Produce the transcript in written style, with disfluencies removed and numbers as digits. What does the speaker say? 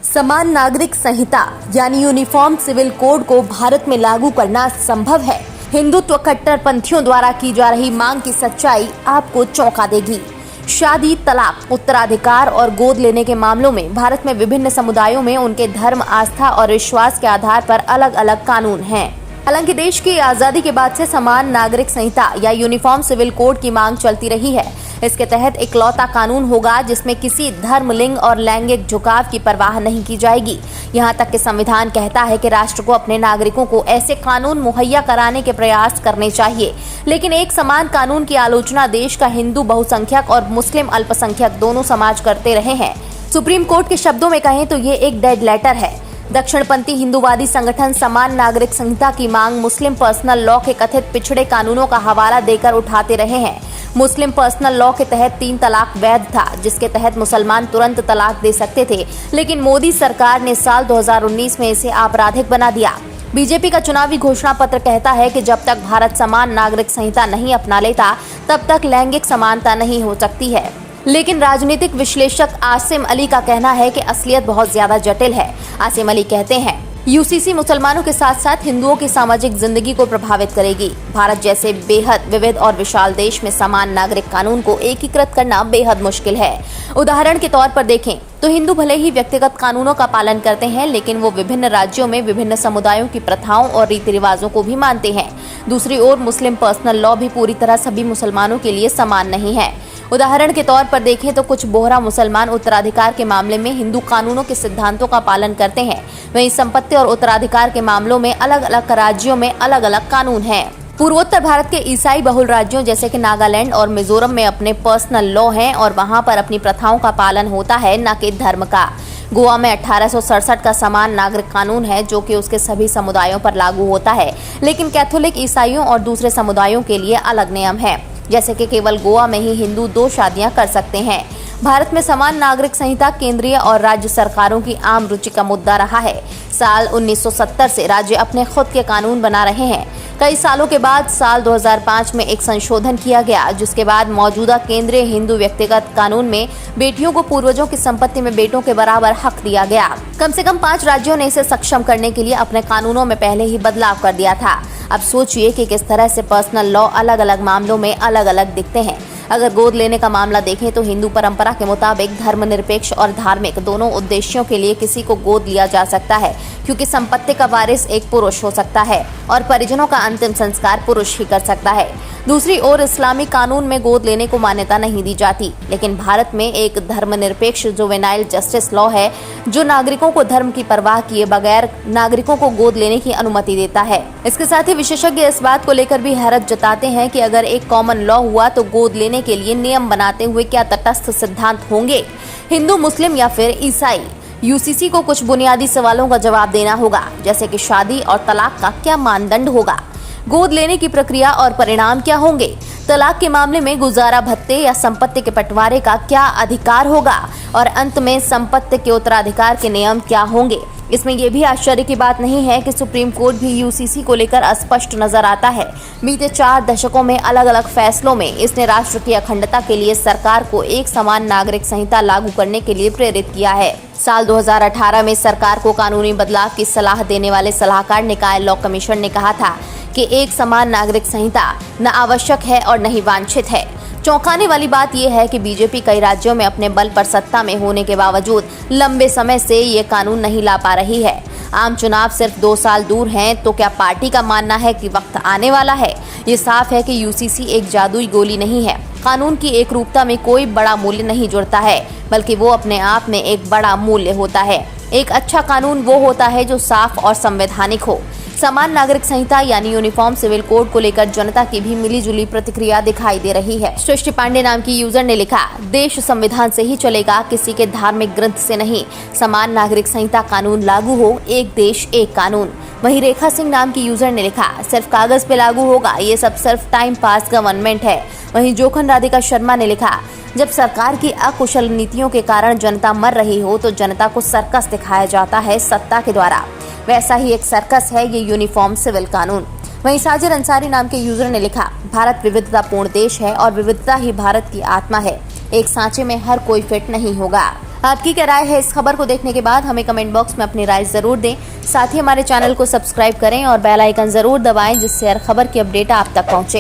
समान नागरिक संहिता यानी यूनिफॉर्म सिविल कोड को भारत में लागू करना संभव है। हिंदुत्व कट्टरपंथियों द्वारा की जा रही मांग की सच्चाई आपको चौंका देगी। शादी, तलाक, उत्तराधिकार और गोद लेने के मामलों में भारत में विभिन्न समुदायों में उनके धर्म, आस्था और विश्वास के आधार पर अलग अलग कानून हैं। हालांकि देश की आजादी के बाद से समान नागरिक संहिता या यूनिफॉर्म सिविल कोड की मांग चलती रही है। इसके तहत इकलौता कानून होगा जिसमें किसी धर्म, लिंग और लैंगिक झुकाव की परवाह नहीं की जाएगी। यहाँ तक कि संविधान कहता है कि राष्ट्र को अपने नागरिकों को ऐसे कानून मुहैया कराने के प्रयास करने चाहिए। लेकिन एक समान कानून की आलोचना देश का हिंदू बहुसंख्यक और मुस्लिम अल्पसंख्यक दोनों समाज करते रहे हैं। सुप्रीम कोर्ट के शब्दों में कहें तो ये एक डेड लेटर है। दक्षिणपंथी हिंदूवादी संगठन समान नागरिक संहिता की मांग मुस्लिम पर्सनल लॉ के कथित पिछड़े कानूनों का हवाला देकर उठाते रहे हैं। मुस्लिम पर्सनल लॉ के तहत 3 तलाक वैध था, जिसके तहत मुसलमान तुरंत तलाक दे सकते थे, लेकिन मोदी सरकार ने साल 2019 में इसे आपराधिक बना दिया। बीजेपी का चुनावी घोषणा पत्र कहता है कि जब तक भारत समान नागरिक संहिता नहीं अपना लेता, तब तक लैंगिक समानता नहीं हो सकती है। लेकिन राजनीतिक विश्लेषक आसिम अली का कहना है कि असलियत बहुत ज्यादा जटिल है। आसिम अली कहते हैं, यूसीसी मुसलमानों के साथ साथ हिंदुओं की सामाजिक जिंदगी को प्रभावित करेगी। भारत जैसे बेहद विविध और विशाल देश में समान नागरिक कानून को एकीकृत करना बेहद मुश्किल है। उदाहरण के तौर पर देखें तो हिंदू भले ही व्यक्तिगत कानूनों का पालन करते हैं, लेकिन वो विभिन्न राज्यों में विभिन्न समुदायों की प्रथाओं और रीति रिवाजों को भी मानते हैं। दूसरी ओर मुस्लिम पर्सनल लॉ भी पूरी तरह सभी मुसलमानों के लिए समान नहीं है। उदाहरण के तौर पर देखें तो कुछ बोहरा मुसलमान उत्तराधिकार के मामले में हिंदू कानूनों के सिद्धांतों का पालन करते हैं, वहीं संपत्ति और उत्तराधिकार के मामलों में अलग अलग राज्यों में अलग अलग कानून हैं। पूर्वोत्तर भारत के ईसाई बहुल राज्यों जैसे कि नागालैंड और मिजोरम में अपने पर्सनल लॉ हैं और वहां पर अपनी प्रथाओं का पालन होता है, न कि धर्म का। गोवा में 1867 का समान नागरिक कानून है जो कि उसके सभी समुदायों पर लागू होता है, लेकिन कैथोलिक, ईसाइयों और दूसरे समुदायों के लिए अलग नियम है, जैसे कि केवल गोवा में ही हिंदू 2 शादियां कर सकते हैं। भारत में समान नागरिक संहिता केंद्रीय और राज्य सरकारों की आम रुचि का मुद्दा रहा है। साल 1970 से राज्य अपने खुद के कानून बना रहे हैं। कई सालों के बाद साल 2005 में एक संशोधन किया गया, जिसके बाद मौजूदा केंद्रीय हिंदू व्यक्तिगत कानून में बेटियों को पूर्वजों की संपत्ति में बेटों के बराबर हक दिया गया। कम से कम 5 राज्यों ने इसे सक्षम करने के लिए अपने कानूनों में पहले ही बदलाव कर दिया था। अब सोचिए कि किस तरह से पर्सनल लॉ अलग अलग मामलों में अलग अलग दिखते हैं। अगर गोद लेने का मामला देखें तो हिंदू परंपरा के मुताबिक धर्मनिरपेक्ष और धार्मिक दोनों उद्देश्यों के लिए किसी को गोद लिया जा सकता है, क्योंकि संपत्ति का वारिस एक पुरुष हो सकता है और परिजनों का अंतिम संस्कार पुरुष ही कर सकता है। दूसरी ओर इस्लामी कानून में गोद लेने को मान्यता नहीं दी जाती, लेकिन भारत में एक धर्मनिरपेक्ष जुवेनाइल जस्टिस लॉ है जो नागरिकों को धर्म की परवाह किए बगैर नागरिकों को गोद लेने की अनुमति देता है। इसके साथ ही विशेषज्ञ इस बात को लेकर भी हैरत जताते हैं कि अगर एक कॉमन लॉ हुआ तो गोद लेने के लिए नियम बनाते हुए क्या तटस्थ सिद्धांत होंगे, हिंदू, मुस्लिम या फिर ईसाई? यूसीसी को कुछ बुनियादी सवालों का जवाब देना होगा, जैसे कि शादी और तलाक का क्या मानदंड होगा, गोद लेने की प्रक्रिया और परिणाम क्या होंगे, तलाक के मामले में गुजारा भत्ते या संपत्ति के बंटवारे का क्या अधिकार होगा, और अंत में संपत्ति के उत्तराधिकार के नियम क्या होंगे। इसमें यह भी आश्चर्य की बात नहीं है कि सुप्रीम कोर्ट भी यूसीसी को लेकर अस्पष्ट नजर आता है। बीते 4 दशकों में अलग अलग फैसलों में इसने राष्ट्र की अखंडता के लिए सरकार को एक समान नागरिक संहिता लागू करने के लिए प्रेरित किया है। साल 2018 में सरकार को कानूनी बदलाव की सलाह देने वाले सलाहकार निकाय लॉ कमीशन ने कहा था कि एक समान नागरिक संहिता न आवश्यक है और न ही वांछित है। चौंकाने वाली बात यह है कि बीजेपी कई राज्यों में अपने बल पर सत्ता में होने के बावजूद लंबे समय से ये कानून नहीं ला पा रही है। आम चुनाव सिर्फ 2 साल दूर हैं, तो क्या पार्टी का मानना है कि वक्त आने वाला है? ये साफ है कि यूसीसी एक जादुई गोली नहीं है। कानून की एक रूपता में कोई बड़ा मूल्य नहीं जुड़ता है, बल्कि वो अपने आप में एक बड़ा मूल्य होता है। एक अच्छा कानून वो होता है जो साफ और संवैधानिक हो। समान नागरिक संहिता यानी यूनिफॉर्म सिविल कोड को लेकर जनता की भी मिलीजुली प्रतिक्रिया दिखाई दे रही है। सृष्टि पांडे नाम की यूजर ने लिखा, देश संविधान से ही चलेगा, किसी के धार्मिक ग्रंथ से नहीं। समान नागरिक संहिता कानून लागू हो, एक देश एक कानून। वहीं रेखा सिंह नाम की यूजर ने लिखा, सिर्फ कागज पे लागू होगा, ये सब सिर्फ टाइम पास गवर्नमेंट है। वहीं जोखन राधिका शर्मा ने लिखा, जब सरकार की अकुशल नीतियों के कारण जनता मर रही हो तो जनता को सर्कस दिखाया जाता है सत्ता के द्वारा। वैसा ही एक सर्कस है ये यूनिफॉर्म सिविल कानून। वहीं साजिर अंसारी नाम के यूजर ने लिखा, भारत विविधतापूर्ण देश है और विविधता ही भारत की आत्मा है। एक सांचे में हर कोई फिट नहीं होगा। आपकी क्या राय है इस खबर को देखने के बाद? हमें कमेंट बॉक्स में अपनी राय जरूर दें। साथ ही हमारे चैनल को सब्सक्राइब करें और बेल आइकन जरूर दबाएं, जिससे हर खबर की अपडेट आप तक पहुंचे।